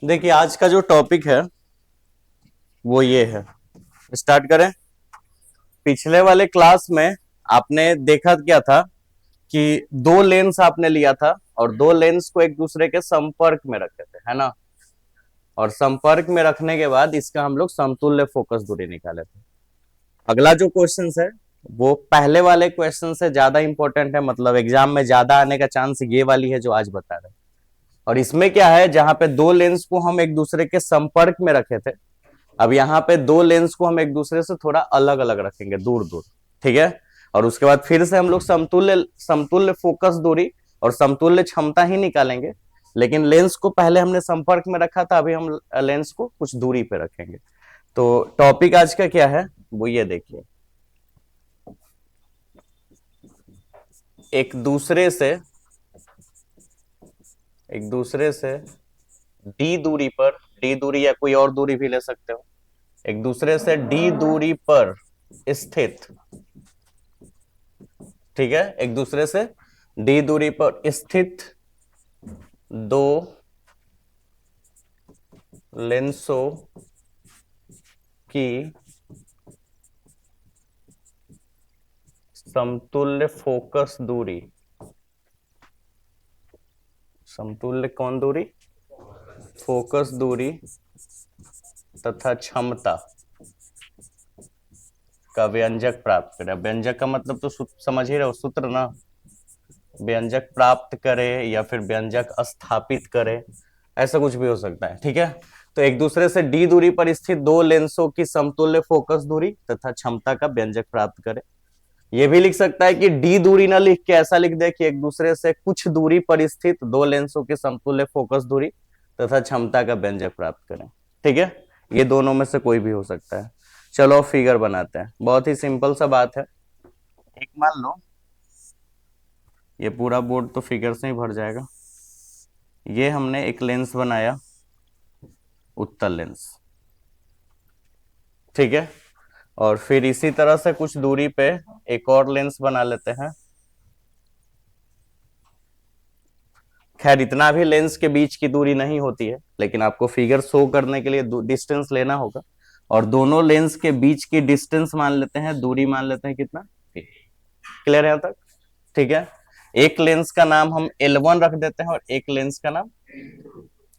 देखिए आज का जो टॉपिक है वो ये है। स्टार्ट करें। पिछले वाले क्लास में आपने देखा क्या था कि दो लेंस आपने लिया था और दो लेंस को एक दूसरे के संपर्क में रखे थे, है ना। और संपर्क में रखने के बाद इसका हम लोग समतुल्य फोकस दूरी निकाले थे। अगला जो क्वेश्चन है वो पहले वाले क्वेश्चन से ज्यादा इंपॉर्टेंट है, मतलब एग्जाम में ज्यादा आने का चांस ये वाली है जो आज बता रहे हैं। और इसमें क्या है, जहां पे दो लेंस को हम एक दूसरे के संपर्क में रखे थे, अब यहाँ पे दो लेंस को हम एक दूसरे से थोड़ा अलग अलग रखेंगे, दूर दूर। ठीक है। और उसके बाद फिर से हम लोग समतुल्य समतुल्य फोकस दूरी और समतुल्य क्षमता ही निकालेंगे। लेकिन लेंस को पहले हमने संपर्क में रखा था, अभी हम लेंस को कुछ दूरी पे रखेंगे। तो टॉपिक आज का क्या है वो ये देखिए। एक दूसरे से एक दूसरे से डी दूरी पर, डी दूरी या कोई और दूरी भी ले सकते हो, एक दूसरे से डी दूरी पर स्थित, ठीक है, एक दूसरे से डी दूरी पर स्थित दो लेंसों की समतुल्य फोकस दूरी, समतुल्य कौन दूरी, फोकस दूरी तथा क्षमता का व्यंजक प्राप्त करें। व्यंजक का मतलब तो समझ ही रहे हो, सूत्र ना। व्यंजक प्राप्त करे या फिर व्यंजक स्थापित करे, ऐसा कुछ भी हो सकता है। ठीक है। तो एक दूसरे से डी दूरी पर स्थित दो लेंसों की समतुल्य फोकस दूरी तथा क्षमता का व्यंजक प्राप्त करे। ये भी लिख सकता है कि डी दूरी ना लिख के ऐसा लिख दे कि एक दूसरे से कुछ दूरी पर स्थित दो लेंसों की समतुल्य फोकस दूरी तथा क्षमता का व्यंजक प्राप्त करें। ठीक है। ये दोनों में से कोई भी हो सकता है। चलो फिगर बनाते हैं, बहुत ही सिंपल सा बात है। एक मान लो ये पूरा बोर्ड तो फिगर से ही भर जाएगा। ये हमने एक लेंस बनाया, उत्तल लेंस, ठीक है। और फिर इसी तरह से कुछ दूरी पे एक और लेंस बना लेते हैं। खैर इतना भी लेंस के बीच की दूरी नहीं होती है, लेकिन आपको फिगर शो करने के लिए डिस्टेंस लेना होगा। और दोनों लेंस के बीच की डिस्टेंस मान लेते हैं, दूरी मान लेते हैं कितना। क्लियर है यहाँ तक? ठीक है। एक लेंस का नाम हम L1 रख देते हैं और एक लेंस का नाम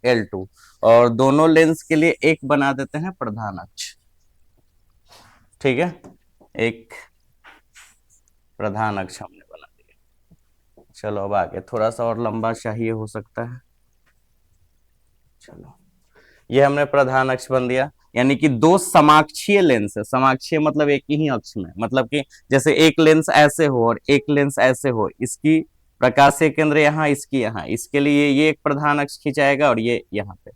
L2। और दोनों लेंस के लिए एक बना देते हैं प्रधान अक्ष। ठीक है। एक प्रधान अक्ष हमने बना दिया। चलो अब आगे थोड़ा सा और लंबा चाहिए हो सकता है। चलो ये हमने प्रधान अक्ष बन दिया, यानी कि दो समाक्षीय लेंस है। समाक्षीय मतलब एक ही अक्ष में, मतलब कि जैसे एक लेंस ऐसे हो और एक लेंस ऐसे हो, इसकी प्रकाशीय केंद्र यहाँ, इसकी यहाँ, इसके लिए ये एक प्रधान अक्ष खिंचाएगा और ये यहाँ पे।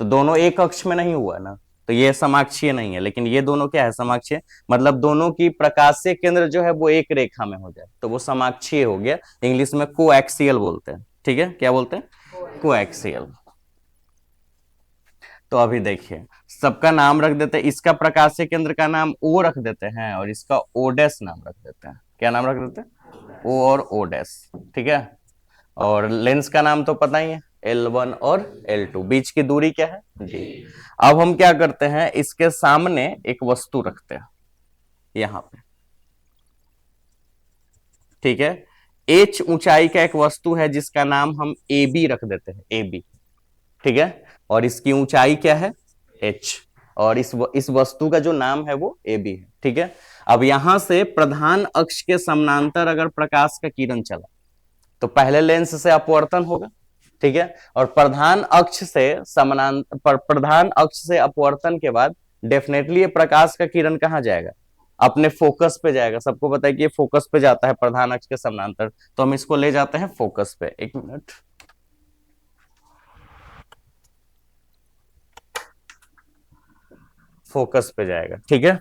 तो दोनों एक अक्ष में नहीं हुआ ना, तो ये समाक्षीय नहीं है। लेकिन ये दोनों क्या है, समाक्षीय, मतलब दोनों की प्रकाशीय केंद्र जो है वो एक रेखा में हो जाए तो वो समाक्षीय हो गया। इंग्लिश में कोएक्सियल बोलते हैं। ठीक है, क्या बोलते हैं? कोएक्सियल। तो अभी देखिए सबका नाम रख देते हैं। इसका प्रकाशीय केंद्र का नाम ओ रख देते हैं और इसका ओ डैश नाम रख देते हैं। क्या नाम रख देते हैं? ओ और ओ डैश। ठीक है। और लेंस का नाम तो पता ही है, L1 और L2। बीच की दूरी क्या है? जी। अब हम क्या करते हैं, इसके सामने एक वस्तु रखते हैं यहां पे। ठीक है। H ऊंचाई का एक वस्तु है जिसका नाम हम AB रख देते हैं, AB। ठीक है। और इसकी ऊंचाई क्या है? H। और इस वस्तु का जो नाम है वो AB है। ठीक है। अब यहां से प्रधान अक्ष के समानांतर अगर प्रकाश का किरण चला तो पहले लेंस से अपवर्तन होगा। ठीक है। और प्रधान अक्ष से समानांतर, प्रधान अक्ष से अपवर्तन के बाद डेफिनेटली ये प्रकाश का किरण कहां जाएगा? अपने फोकस पे जाएगा। सबको पता है कि ये फोकस पे जाता है प्रधान अक्ष के समानांतर, तो हम इसको ले जाते हैं फोकस पे। एक मिनट, फोकस पे जाएगा। ठीक है।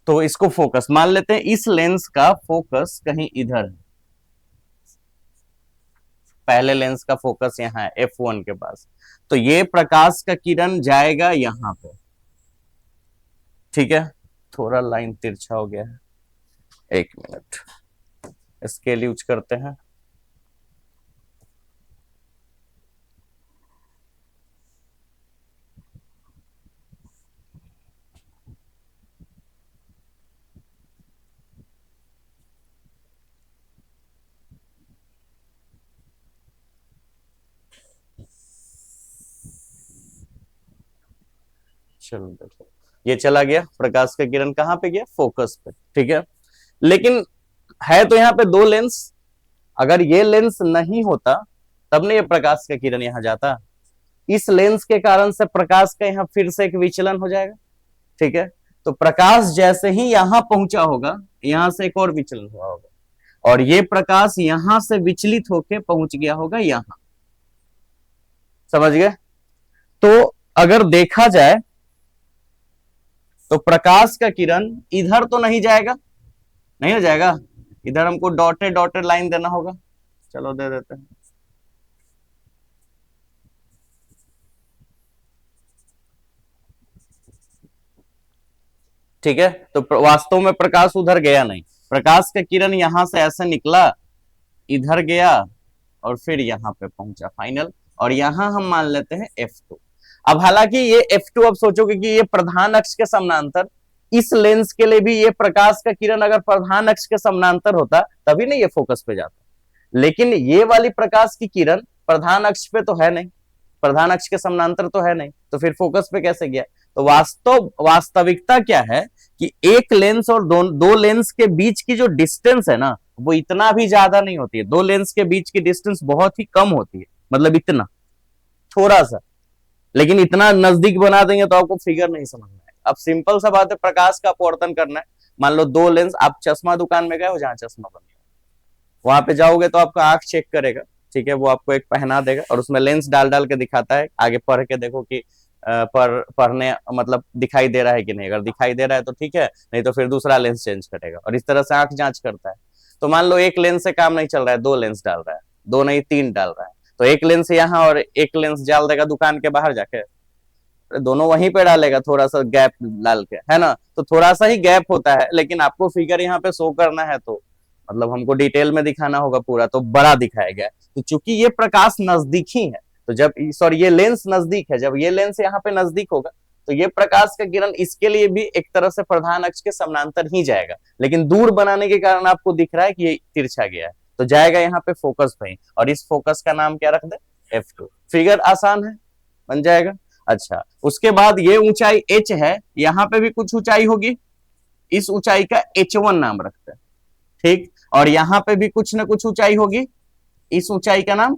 तो इसको फोकस मान लेते हैं। इस लेंस का फोकस कहीं इधर है, पहले लेंस का फोकस यहाँ है F1 के पास। तो ये प्रकाश का किरण जाएगा यहां पे। ठीक है। थोड़ा लाइन तिरछा हो गया है, एक मिनट, स्केल यूज करते हैं। चलो देखो, ये चला गया, प्रकाश का किरण कहाँ पे गया, फोकस पे, ठीक है। लेकिन है तो यहाँ पे दो लेंस, अगर ये लेंस नहीं होता तब ने ये प्रकाश का किरण यहाँ जाता। इस लेंस के कारण से प्रकाश का यहाँ फिर से एक विचलन हो जाएगा, ठीक है। तो प्रकाश जैसे ही यहां पहुंचा होगा, यहां से एक और विचलन हुआ होगा, और ये प्रकाश यहां से विचलित होकर पहुंच गया होगा यहां। समझ गए? तो अगर देखा जाए तो प्रकाश का किरण इधर तो नहीं जाएगा, नहीं हो जाएगा, इधर हमको डॉटेड डॉटेड लाइन देना होगा, चलो दे देते हैं। ठीक है, तो वास्तव में प्रकाश उधर गया नहीं, प्रकाश का किरण यहां से ऐसे निकला, इधर गया और फिर यहां पे पहुंचा फाइनल, और यहां हम मान लेते हैं F2। अब हालांकि ये F2, अब सोचोगे कि ये प्रधान अक्ष के समानांतर, इस लेंस के लिए भी ये प्रकाश का किरण अगर प्रधान अक्ष के समानांतर होता तभी नहीं ये फोकस पे जाता, लेकिन ये वाली प्रकाश की किरण प्रधान अक्ष पे तो है नहीं, प्रधान अक्ष के समानांतर तो है नहीं, तो फिर फोकस पे कैसे गया? तो वास्तविकता क्या है कि एक लेंस और दो लेंस के बीच की जो डिस्टेंस है ना, वो इतना भी ज्यादा नहीं होती है, दो लेंस के बीच की डिस्टेंस बहुत ही कम होती है, मतलब इतना थोड़ा सा, लेकिन इतना नजदीक बना देंगे तो आपको फिगर नहीं समझ में आएगा। अब सिंपल सा बात है, प्रकाश का अपवर्तन करना है, मान लो दो लेंस, आप चश्मा दुकान में गए हो जहां चश्मा बन गया, वहां पे जाओगे तो आपका आंख चेक करेगा, ठीक है, वो आपको एक पहना देगा और उसमें लेंस डाल डाल के दिखाता है, आगे पढ़ के देखो कि पढ़ने मतलब दिखाई दे रहा है कि नहीं, अगर दिखाई दे रहा है तो ठीक है, नहीं तो फिर दूसरा लेंस चेंज करेगा, और इस तरह से आंख जांच करता है। तो मान लो एक लेंस से काम नहीं चल रहा है, दो लेंस डाल रहा है, दो नहीं तीन डाल रहा है, तो एक लेंस यहाँ और एक लेंस डाल देगा दुकान के बाहर जाके, दोनों वहीं पे डालेगा, थोड़ा सा गैप डाल के, है ना, तो थोड़ा सा ही गैप होता है, लेकिन आपको फिगर यहाँ पे शो करना है तो मतलब हमको डिटेल में दिखाना होगा पूरा, तो बड़ा दिखाया गया। तो चूंकि ये प्रकाश नजदीक ही है, तो जब सॉरी ये लेंस नजदीक है, जब ये लेंस यहाँ पे नजदीक होगा तो ये प्रकाश का किरण इसके लिए भी एक तरह से प्रधान अक्ष के समानांतर ही जाएगा, लेकिन दूर बनाने के कारण आपको दिख रहा है कि ये तिरछा गया है, तो जाएगा यहाँ पे फोकस पे, और इस फोकस का नाम क्या रख दे, F2। फिगर आसान है, बन जाएगा। अच्छा, उसके बाद ये ऊंचाई h है, यहाँ पे भी कुछ ऊंचाई होगी, इस ऊंचाई का H1 नाम रखते हैं, ठीक, और यहाँ पे भी कुछ ना कुछ ऊंचाई होगी, इस ऊंचाई का नाम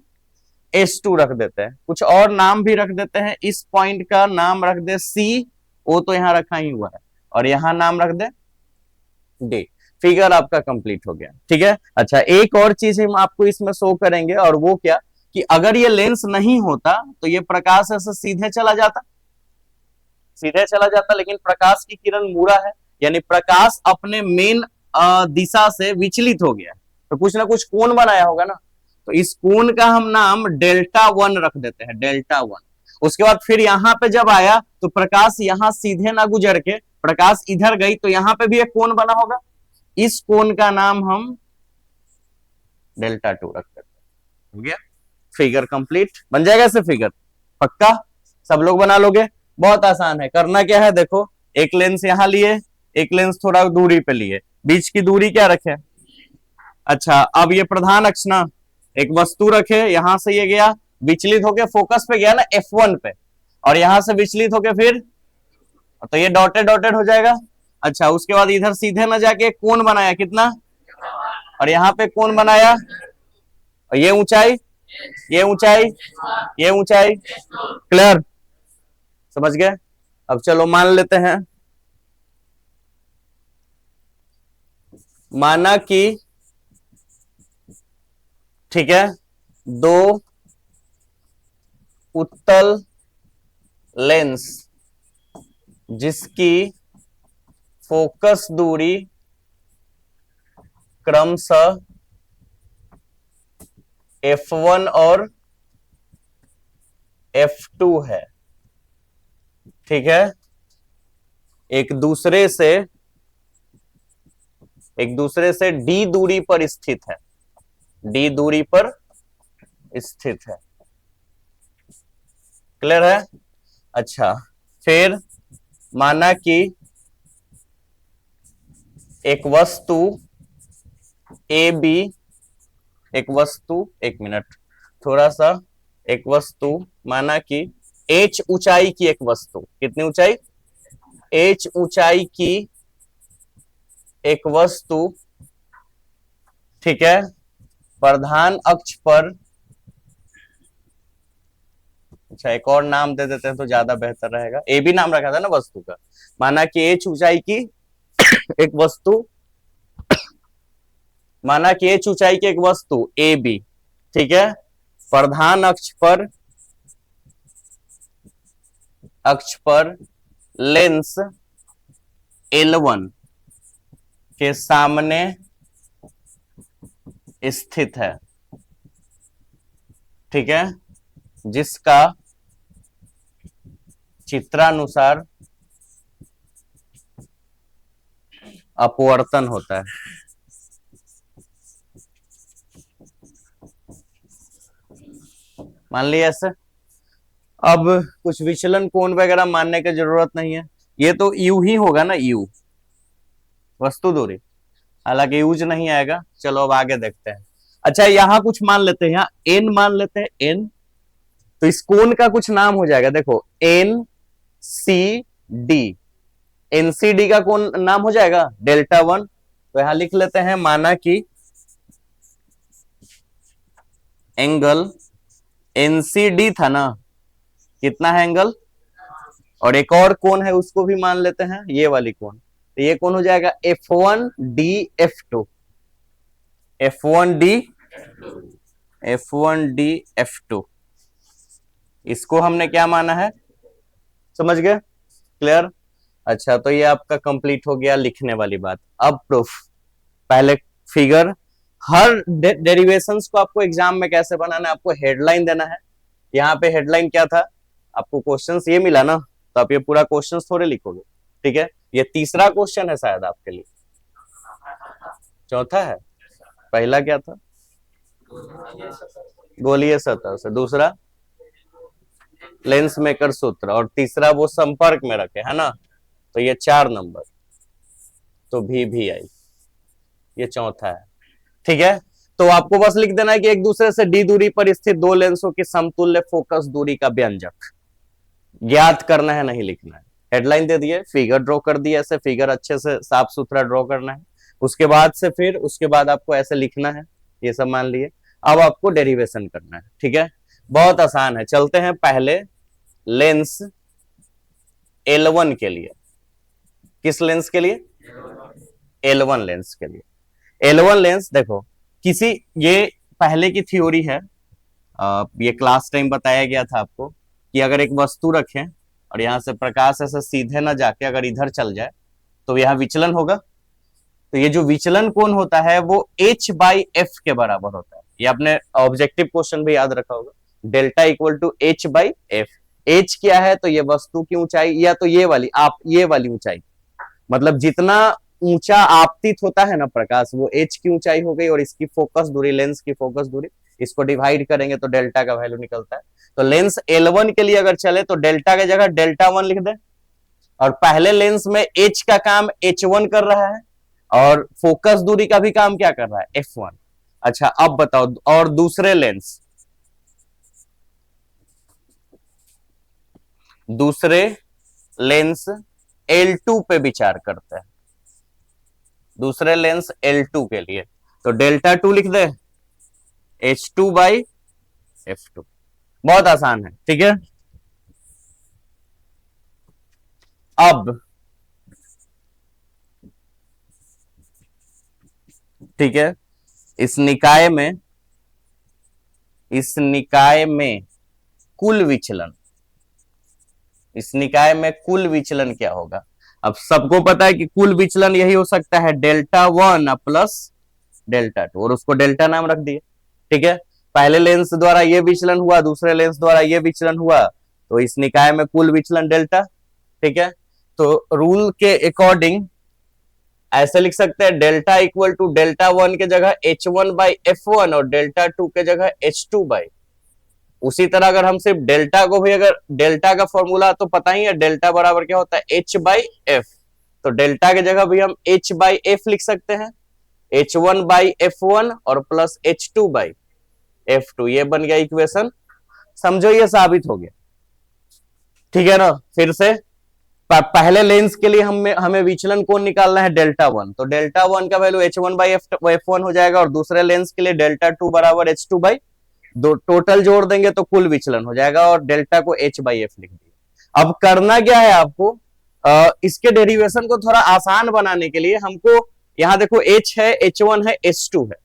S2 रख देते हैं, कुछ और नाम भी रख देते हैं, इस पॉइंट का नाम रख दे C, वो तो यहाँ रखा ही हुआ है, और यहाँ नाम रख दे D। फिगर आपका कंप्लीट हो गया, ठीक है। अच्छा, एक और चीज हम आपको इसमें शो करेंगे, और वो क्या कि अगर ये लेंस नहीं होता तो ये प्रकाश ऐसे सीधे चला जाता, सीधे चला जाता, लेकिन प्रकाश की किरण मुड़ा है, यानी प्रकाश अपने मेन दिशा से विचलित हो गया, तो कुछ ना कुछ कोण बनाया होगा ना, तो इस कोण का हम नाम Δ1 रख देते हैं, Δ1। उसके बाद फिर यहाँ पे जब आया तो प्रकाश यहाँ सीधे ना गुजर के प्रकाश इधर गई, तो यहाँ पे भी एक कोण बना होगा, इस कोण का नाम हम Δ2 रख देते हैं। हो गया, फिगर कंप्लीट, बन जाएगा ऐसे फिगर, पक्का सब लोग बना लोगे? बहुत आसान है, करना क्या है, देखो एक लेंस यहाँ लिए, एक लेंस थोड़ा दूरी पे लिए, बीच की दूरी क्या रखे, अच्छा अब ये प्रधान अक्ष ना, एक वस्तु रखे, यहां से ये गया विचलित होके फोकस पे गया ना F1 पे, और यहां से विचलित होके फिर, तो ये डॉटेड डॉटेड हो जाएगा। अच्छा, उसके बाद इधर सीधे ना जाके कोण बनाया कितना, और यहाँ पे कोण बनाया, और ये ऊंचाई, ये ऊंचाई, ये ऊंचाई, क्लियर, समझ गए? अब चलो मान लेते हैं, माना कि ठीक है, दो उत्तल लेंस जिसकी फोकस दूरी क्रमशः F1 और F2 है, ठीक है, एक दूसरे से एक दूसरे से डी दूरी पर स्थित है, डी दूरी पर स्थित है। क्लियर है? अच्छा, फिर माना कि एक वस्तु ए बी, एक वस्तु, एक मिनट थोड़ा सा, एक वस्तु माना कि h ऊंचाई की एक वस्तु, कितनी ऊंचाई? h ऊंचाई की एक वस्तु, ठीक है, प्रधान अक्ष पर, अच्छा एक और नाम दे देते हैं तो ज्यादा बेहतर रहेगा, ए बी नाम रखा था ना वस्तु का। माना कि h ऊंचाई की एक वस्तु, माना कि h ऊंचाई की एक वस्तु ए बी, ठीक है, प्रधान अक्ष पर लेंस L1 के सामने स्थित है, ठीक है, जिसका चित्रानुसार अपवर्तन होता है। मान लिया ऐसे। अब कुछ विचलन कोण वगैरह मानने की जरूरत नहीं है, ये तो यू ही होगा ना, यू वस्तु दूरी, हालांकि यूज नहीं आएगा। चलो अब आगे देखते हैं। अच्छा यहां कुछ मान लेते हैं, यहाँ एन मान लेते हैं, एन, तो इस कोण का कुछ नाम हो जाएगा, देखो एन सी डी, एनसीडी का कोण नाम हो जाएगा डेल्टा वन। तो यहां लिख लेते हैं, माना कि एंगल एनसीडी था ना, कितना है एंगल, और एक और कोण है उसको भी मान लेते हैं, ये वाली कोण, तो ये कौन हो जाएगा F1 D F2, F1 D F1 D F2, इसको हमने क्या माना है, समझ गए? क्लियर? अच्छा तो ये आपका कंप्लीट हो गया लिखने वाली बात। अब प्रूफ, पहले फिगर, हर डेरिवेशंस को आपको एग्जाम में कैसे बनाना है, आपको हेडलाइन देना है। यहाँ पे हेडलाइन क्या था, आपको क्वेश्चंस ये मिला ना, तो आप ये पूरा क्वेश्चंस थोड़े लिखोगे, ठीक है। ये तीसरा क्वेश्चन है शायद आपके लिए, चौथा है, पहला क्या था, गोलीय सतह से, दूसरा लेंस मेकर सूत्र, और तीसरा वो संपर्क में रखे, है ना, तो ये 4 नंबर, तो भी आई, ये चौथा है, ठीक है। तो आपको बस लिख देना है कि एक दूसरे से डी दूरी पर स्थित दो लेंसों की समतुल्य फोकस दूरी का व्यंजक ज्ञात करना है, नहीं लिखना है। हेडलाइन दे दिए, फिगर ड्रॉ कर दिया, ऐसे फिगर अच्छे से साफ सुथरा ड्रॉ करना है, उसके बाद से फिर उसके बाद आपको ऐसे लिखना है, ये सब मान लिए। अब आपको डेरिवेशन करना है, ठीक है, बहुत आसान है। चलते हैं पहले लेंस L1 के लिए, किस लेंस के लिए, L1 लेंस के लिए। L1 लेंस देखो, किसी, ये पहले की थ्योरी है, ये क्लास टाइम बताया गया था आपको कि अगर एक वस्तु रखें और यहां से प्रकाश ऐसे सीधे ना जाके अगर इधर चल जाए तो यहां विचलन होगा, तो ये जो विचलन कोण होता है वो H/F के बराबर होता है। ये आपने ऑब्जेक्टिव क्वेश्चन भी याद रखा होगा, delta equal to H/F। H क्या है, तो ये वस्तु की ऊंचाई, या तो ये वाली, आप ये वाली ऊंचाई, मतलब जितना ऊंचा आपतित होता है ना प्रकाश, वो H की ऊंचाई हो गई, और इसकी फोकस दूरी, लेंस की फोकस दूरी, इसको डिवाइड करेंगे तो डेल्टा का वैल्यू निकलता है। तो लेंस L1 के लिए अगर चले तो डेल्टा की जगह डेल्टा 1 लिख दे, और पहले लेंस में H का काम H1 कर रहा है, और फोकस दूरी का भी काम क्या कर रहा है, F1। अच्छा अब बताओ, और दूसरे लेंस, दूसरे लेंस L2 पे विचार करते हैं, दूसरे लेंस L2 के लिए, तो डेल्टा 2 लिख दे, H2/F2, बहुत आसान है, ठीक है। अब ठीक है, इस निकाय में कुल विचलन, इस निकाय में कुल विचलन क्या होगा। अब सबको पता है कि कुल विचलन यही हो सकता है डेल्टा 1 प्लस डेल्टा 2, और उसको डेल्टा नाम रख दिए, ठीक है। पहले लेंस द्वारा ये विचलन हुआ, दूसरे लेंस द्वारा ये विचलन हुआ, तो इस निकाय में कुल विचलन डेल्टा, ठीक है। तो रूल के अकॉर्डिंग ऐसे लिख सकते हैं delta equal to delta one के जगह H1 बाई F1 और डेल्टा टू के जगह H2 बाई। उसी तरह अगर हम सिर्फ डेल्टा को भी, अगर डेल्टा का फॉर्मूला तो पता ही है, डेल्टा बराबर क्या होता है H बाई एफ, तो डेल्टा की जगह भी हम H बाई एफ लिख सकते हैं, H1 बाई F1 और प्लस H2 बाई F2। ये बन गया इक्वेशन, समझो ये साबित हो गया, ठीक है ना। फिर से पहले लेंस के लिए हमें विचलन कोण निकालना है डेल्टा वन, तो डेल्टा वन का वैल्यू H1 बाई F1 हो जाएगा, और दूसरे लेंस के लिए डेल्टा टू बराबर H2 बाई, दो टोटल जोड़ देंगे तो कुल विचलन हो जाएगा, और डेल्टा को H बाई एफ लिख दिया। अब करना क्या है आपको, इसके डेरिवेशन को थोड़ा आसान बनाने के लिए हमको यहां देखो H है, H1 है, H2 है,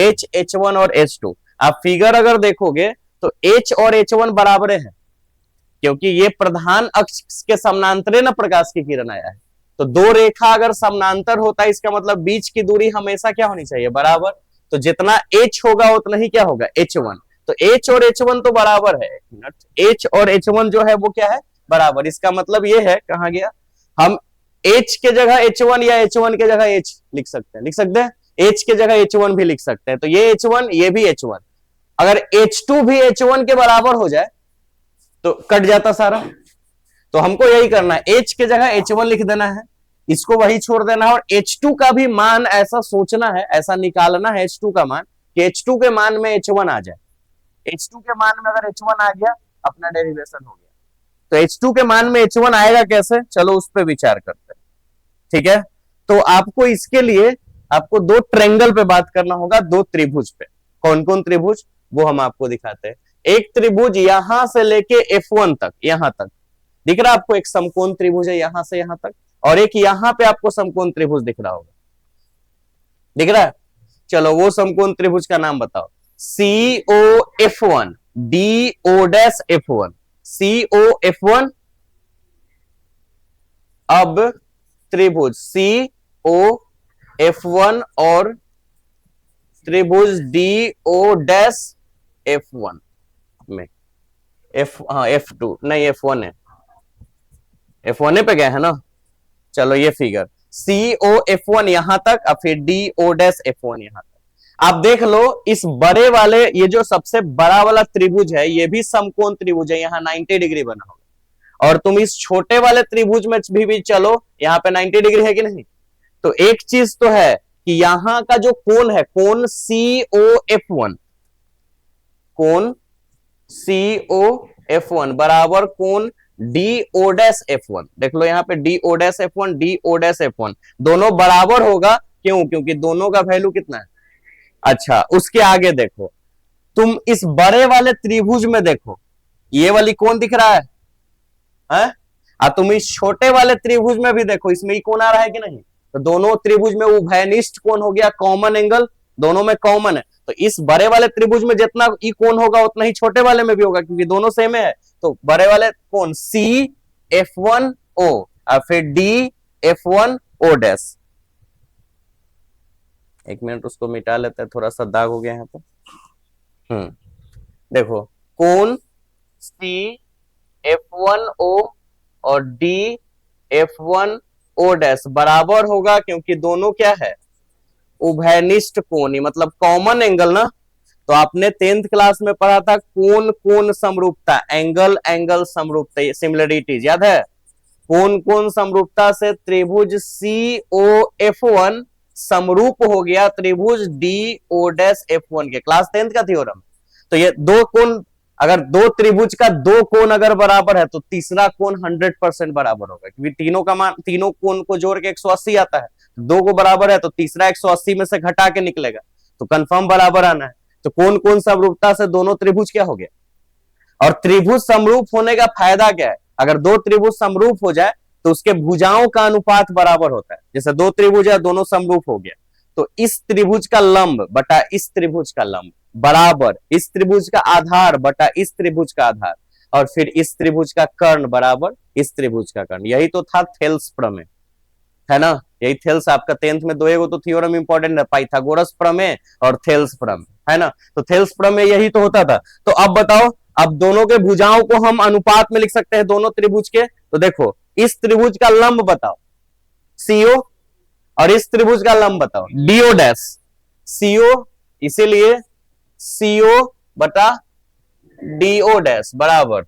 H, H1 और H2। आप फिगर अगर देखोगे तो H और H1 बराबर है, क्योंकि ये प्रधान अक्ष के समानांतर ना प्रकाश की किरण आया है, तो दो रेखा अगर समानांतर होता है इसका मतलब बीच की दूरी हमेशा क्या होनी चाहिए, बराबर। तो जितना H होगा उतना ही क्या होगा H1, तो H और H1 तो बराबर है, H और H1 जो है वो क्या है, बराबर। इसका मतलब ये है, कहां गया, हम H के जगह H1 या H1 के जगह H लिख सकते हैं, H के जगह H1 भी लिख सकते हैं, तो ये H1 ये भी H1। अगर H2 भी H1 के बराबर हो जाए तो कट जाता सारा, तो हमको यही करना है, H के जगह H1 लिख देना है, इसको वही छोड़ देना है, और H2 का भी मान ऐसा सोचना है, ऐसा निकालना है H2 का मान कि H2 के मान में H1 आ जाए। H2 के मान में अगर H1 आ गया अपना डेरिवेशन हो गया। तो H2 के मान में H1 आएगा कैसे, चलो उस पर विचार करते हैं, ठीक है। तो आपको इसके लिए आपको दो ट्रेंगल पे बात करना होगा, दो त्रिभुज पे। कौन कौन त्रिभुज वो हम आपको दिखाते हैं। एक त्रिभुज यहां से लेके F1 तक, यहां तक दिख रहा है आपको, एक समकोण त्रिभुज है यहां से यहां तक, और एक यहां पे आपको समकोण त्रिभुज दिख रहा होगा, दिख रहा है। चलो वो समकोण त्रिभुज का नाम बताओ, COF1 DO'F1, COF1। अब त्रिभुज COF1 और त्रिभुज DO'F1 में F2 नहीं, F1 है, F1 पे गए हैं ना। चलो ये फिगर COF1 यहां तक, अब फिर DO'F1 यहां तक। आप देख लो इस बड़े वाले, ये जो सबसे बड़ा वाला त्रिभुज है ये भी समकोण त्रिभुज है, यहाँ 90 डिग्री बना होगा, और तुम इस छोटे वाले त्रिभुज में भी चलो, यहाँ पे 90 डिग्री है कि नहीं। तो एक चीज तो है कि यहां का जो कोण है, कोण COF1, कोण COF1 बराबर कोण DO'F1। देख लो यहाँ पे DO'F1 DO'F1 दोनों बराबर होगा, क्यों, क्योंकि दोनों का वैल्यू कितना है। अच्छा उसके आगे देखो, तुम इस बड़े वाले त्रिभुज में देखो, ये वाली कोण दिख रहा है, तुम इस छोटे वाले त्रिभुज में भी देखो, इसमें ही कोण आ रहा है कि नहीं। तो दोनों त्रिभुज में उभयनिष्ठ कोण हो गया, कॉमन एंगल दोनों में कॉमन है। तो इस बड़े वाले त्रिभुज में जितना ई कोण होगा उतना ही छोटे वाले में भी होगा, क्योंकि दोनों सेम है। तो बड़े वाले कोण CF1O और फिर DF1O'। एक मिनट उसको मिटा लेते हैं, थोड़ा सा दाग हो गया यहाँ पे। देखो कोण CF1O और DF1O' बराबर होगा, क्योंकि दोनों क्या है, उभयनिष्ठ कोण, मतलब कॉमन एंगल ना। तो आपने 10th क्लास में पढ़ा था कोण कोण समरूपता, एंगल एंगल समरूपता, सिमिलरिटीज याद है। कोण कोण समरूपता से त्रिभुज COF1 समरूप हो गया त्रिभुज DO'F1 के, क्लास 10th का थ्योरम। तो ये दो कोण, अगर दो त्रिभुज का दो कोण अगर बराबर है तो तीसरा कोण 100% बराबर होगा, क्योंकि तीनों का मान, तीनों कोण को जोड़ के 180 आता है, दो को बराबर है तो तीसरा 180 में से घटा के निकलेगा, तो कंफर्म बराबर आना है। तो कोण कोण समरूपता से दोनों त्रिभुज क्या हो गया। और त्रिभुज समरूप होने का फायदा क्या है, अगर दो त्रिभुज समरूप हो जाए तो उसके भुजाओं का अनुपात बराबर होता है। जैसे दो त्रिभुज है, दोनों समरूप हो गया, तो इस त्रिभुज का लंब बटा इस त्रिभुज का लंब बराबर इस त्रिभुज का आधार बटा इस त्रिभुज का आधार, और फिर इस त्रिभुज का कर्ण बराबर इस त्रिभुज का कर्ण। यही तो था थेल्स प्रमेय, है ना। यही थेल्स आपका 10th में दो तो थ्योरम इंपॉर्टेंट है, पाइथागोरस प्रमेय और थेल्स प्रमेय, है ना। तो थेल्स प्रमेय यही तो होता था। तो अब बताओ, अब दोनों के भुजाओं को हम अनुपात में लिख सकते हैं, दोनों त्रिभुज के। तो देखो इस त्रिभुज का लंब बताओ CO, और इस त्रिभुज का लंब बताओ, डीओ डैश, सीओ, इसीलिए सीओ बटा डीओ डैश बराबर,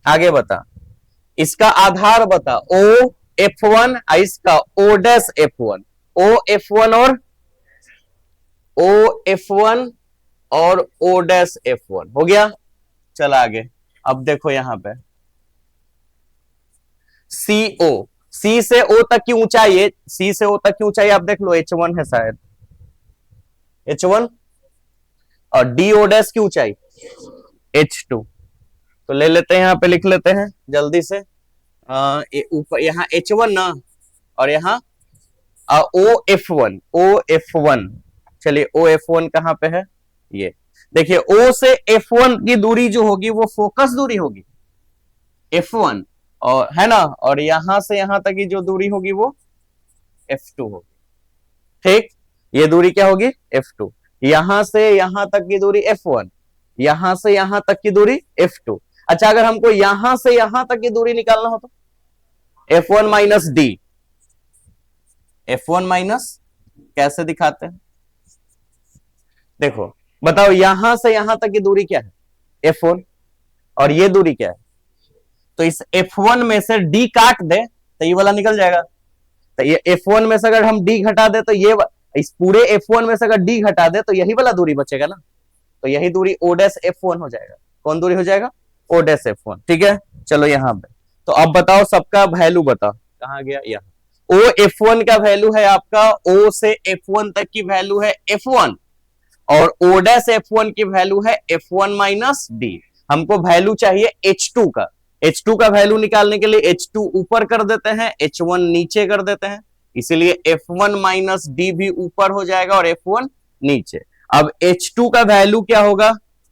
आगे बता, इसका आधार बता, ओ F1, इसका ओ डैश F1, ओ F1 और ओ F1 और ओ डैश F1 हो गया। चल आगे, अब देखो यहां पे CO, सी से ओ तक की ऊंचाई है, सी से ओ तक की ऊंचाई आप देख लो H1 है शायद, H1, और डी ओ डैश की ऊंचाई H2। तो ले लेते हैं, यहां पे लिख लेते हैं जल्दी से, ऊपर यहाँ H1 ना, और यहाँ ओ F1, चलिए O F1 कहां पे है, ये देखिए, O से F1 की दूरी जो होगी वो फोकस दूरी होगी F1, और है ना, और यहां से यहां तक की जो दूरी होगी वो F2 होगी। ठीक, ये दूरी क्या होगी F2, यहां से यहां तक की दूरी F1, यहां से यहां तक की दूरी F2। अच्छा, अगर हमको यहां से यहां तक की दूरी निकालना हो तो F1 minus D, F1 minus, कैसे दिखाते हैं, देखो बताओ, यहां से यहां तक की दूरी क्या है F1, और ये दूरी क्या है, तो इस F1 में से D काट दे तो ये वाला निकल जाएगा, तो ये F1 में से अगर हम D घटा दे तो ये, इस पूरे F1 में से अगर D घटा दे तो यही वाला दूरी बचेगा ना, तो यही दूरी O डैश F1 हो जाएगा। कौन दूरी हो जाएगा, O डैश F1। ठीक है, चलो यहां पे, तो अब बताओ सबका वैल्यू बता, कहां गया, यहाँ O F1 का वैल्यू है आपका, O से F1 तक की वैल्यू है F1, और O डैश F1 की वैल्यू है F1 माइनस डी। हमको वैल्यू चाहिए H2 का, H2 का वैल्यू निकालने के लिए H2 ऊपर कर देते हैं, H1 नीचे कर देते हैं, इसीलिए F1 माइनस डी भी ऊपर हो जाएगा और F1 नीचे। अब H2 का वैल्यू क्या होगा,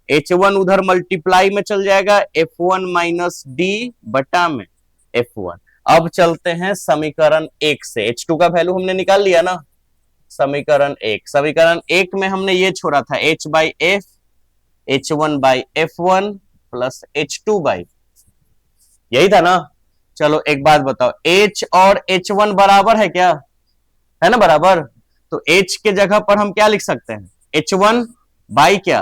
H1 उधर मल्टीप्लाई में चल जाएगा, F1 माइनस डी बटा में F1। अब चलते हैं समीकरण 1 से, H2 का वैल्यू हमने निकाल लिया ना, समीकरण 1, समीकरण 1 में हमने ये छोड़ा था H by F, H1 by F1 plus H2 by, यही था ना। चलो एक बात बताओ, H और H1 बराबर है क्या, है ना बराबर, तो H के जगह पर हम क्या लिख सकते हैं, H1 बाई क्या,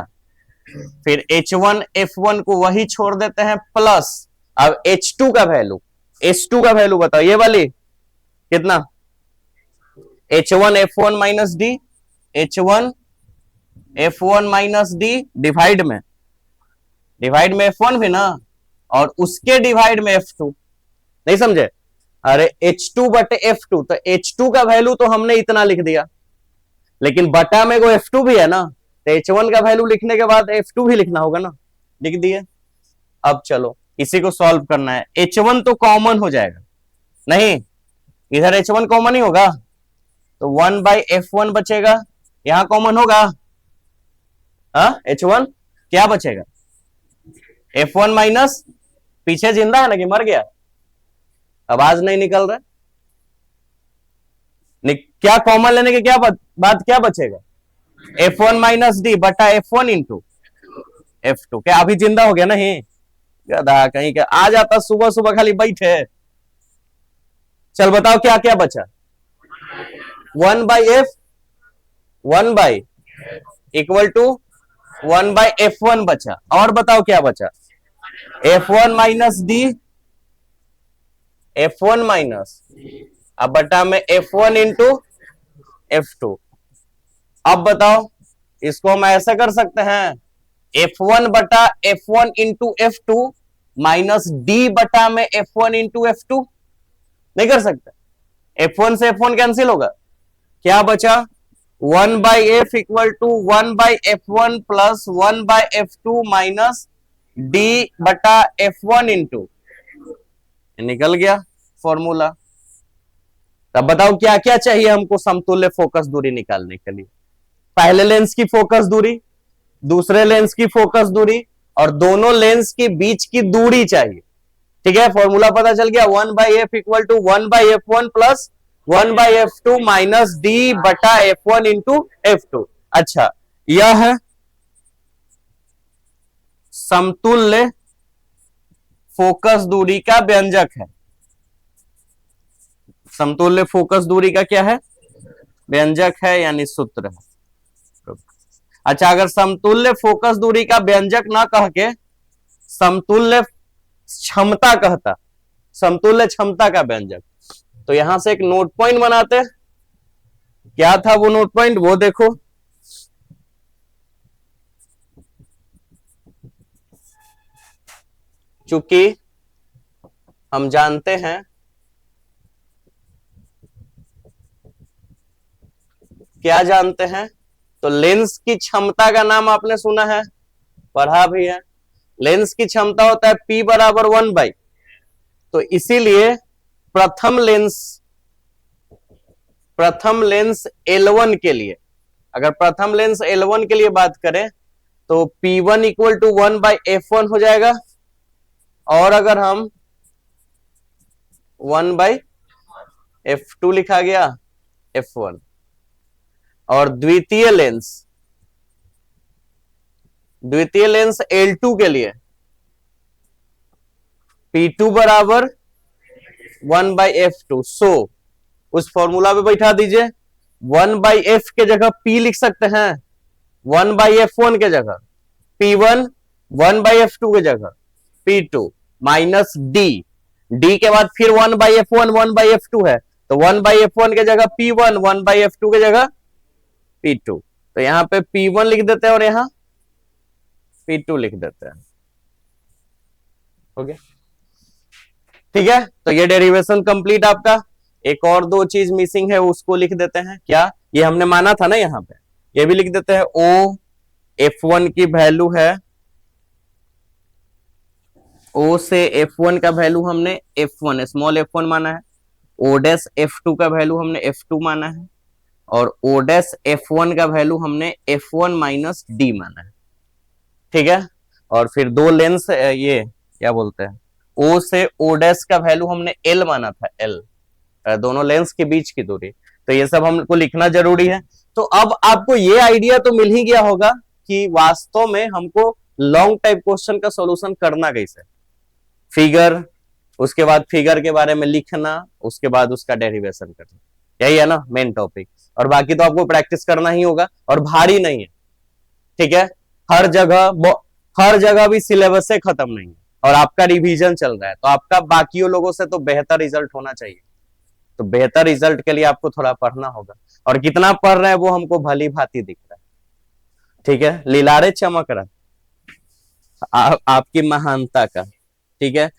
फिर H1 F1 को वही छोड़ देते हैं प्लस, अब H2 का वैल्यू, H2 का वैल्यू बताओ, ये वाली कितना, H1 F1 minus D, H1 F1 minus D divide में, डिवाइड में F1 भी ना, और उसके डिवाइड में F2, नहीं समझे, अरे H2 बटे F2, तो H2 का वैल्यू तो हमने इतना लिख दिया, लेकिन बटा में को F2 भी है ना, तो H1 का वैल्यू लिखने के बाद F2 भी लिखना होगा ना, लिख दिए। अब चलो इसी को सॉल्व करना है, H1 तो कॉमन हो जाएगा, नहीं इधर H1 कॉमन ही होगा, तो 1 बाई F1 बचेगा, यहां कॉमन होगा, हाँ H1 क्या बचेगा, F1 माइनस, पीछे जिंदा है ना कि मर गया, आवाज नहीं निकल रहा, क्या कॉमन लेने के क्या बात क्या बचेगा, F1 माइनस डी बटा F1 इंटू F2, क्या अभी जिंदा हो गया नहीं, गधा कहीं का, आ जाता सुबह सुबह खाली बैठे। चल बताओ क्या क्या बचा, 1 by F, 1 by equal to 1 by F1 बचा, और बताओ क्या बचा, F1 minus D, F1 minus, अब बटा में F1 इंटू F2। अब बताओ इसको हम ऐसा कर सकते हैं, F1 बटा F1 into F2 minus D बटा में F1 इंटू F2, नहीं कर सकते, F1 से F1 कैंसिल होगा, क्या बचा, 1 by F equal to 1 by F1 plus 1 by F2 minus D बटा F1 इंटू, निकल गया फॉर्मूला। तब बताओ क्या क्या चाहिए हमको समतुल्य फोकस दूरी निकालने के लिए, पहले लेंस की फोकस दूरी, दूसरे लेंस की फोकस दूरी, और दोनों लेंस के बीच की दूरी चाहिए। ठीक है, फॉर्मूला पता चल गया, 1 by F equal to 1 by F1 plus 1 by F2 minus D बटा F1 इंटू F2। अच्छा, यह है समतुल्य फोकस दूरी का व्यंजक है, समतुल्य फोकस दूरी का क्या है, व्यंजक है यानी सूत्र है। अच्छा, अगर समतुल्य फोकस दूरी का व्यंजक ना कह के समतुल्य क्षमता कहता, समतुल्य क्षमता का व्यंजक, तो यहां से एक नोट पॉइंट बनाते। क्या था वो नोट पॉइंट, वो देखो। चूंकि हम जानते हैं, क्या जानते हैं, तो लेंस की क्षमता का नाम आपने सुना है, पढ़ा भी है। लेंस की क्षमता होता है P बराबर 1/, तो इसीलिए प्रथम लेंस L1 के लिए, अगर प्रथम लेंस L1 के लिए बात करें तो P1 इक्वल टू 1/f1 हो जाएगा, और अगर हम 1/f2 लिखा गया f1, और द्वितीय लेंस L2 के लिए P2 बराबर 1/f2। सो उस फॉर्मूला पे बैठा दीजिए, 1/f के जगह P लिख सकते हैं, 1/f1 के जगह P1, 1/f2 के जगह P2 माइनस डी के बाद फिर 1/f1 1/f2 है, तो 1/f1 के जगह P1, 1/f2 के जगह P2। तो यहां पे P1 लिख देते हैं और यहां P2 लिख देते हैं। ओके, ठीक है। तो ये डेरिवेशन कंप्लीट आपका। एक और दो चीज मिसिंग है, उसको लिख देते हैं। क्या, ये हमने माना था ना, यहां पे ये भी लिख देते हैं। O F1 की वैल्यू है, O से F1 का वैल्यू हमने F1 स्मॉल f1 माना है, O डैश F2 का वैल्यू हमने F2 माना है, और O डैश F1 का वैल्यू हमने F1 माइनस डी माना है। ठीक है, और फिर दो लेंस, ये क्या बोलते हैं, O से O डैश का वैल्यू हमने L माना था, L दोनों लेंस के बीच की दूरी। तो ये सब हमको लिखना जरूरी है। तो अब आपको ये आइडिया तो मिल ही गया होगा कि वास्तव में हमको लॉन्ग टाइप क्वेश्चन का सॉल्यूशन करना कैसे, फिगर, उसके बाद फिगर के बारे में लिखना, उसके बाद उसका डेरिवेशन करना, यही है ना मेन टॉपिक। और बाकी तो आपको प्रैक्टिस करना ही होगा, और भारी नहीं है। ठीक है, हर जगह भी सिलेबस से खत्म नहीं है, और आपका रिवीजन चल रहा है, तो आपका बाकियों लोगों से तो बेहतर रिजल्ट होना चाहिए। तो बेहतर रिजल्ट के लिए आपको थोड़ा पढ़ना होगा, और कितना पढ़ रहे हैं वो हमको भली भांति दिख रहा है। ठीक है, लीलारे चमक रहा आपकी महानता का। ठीक है।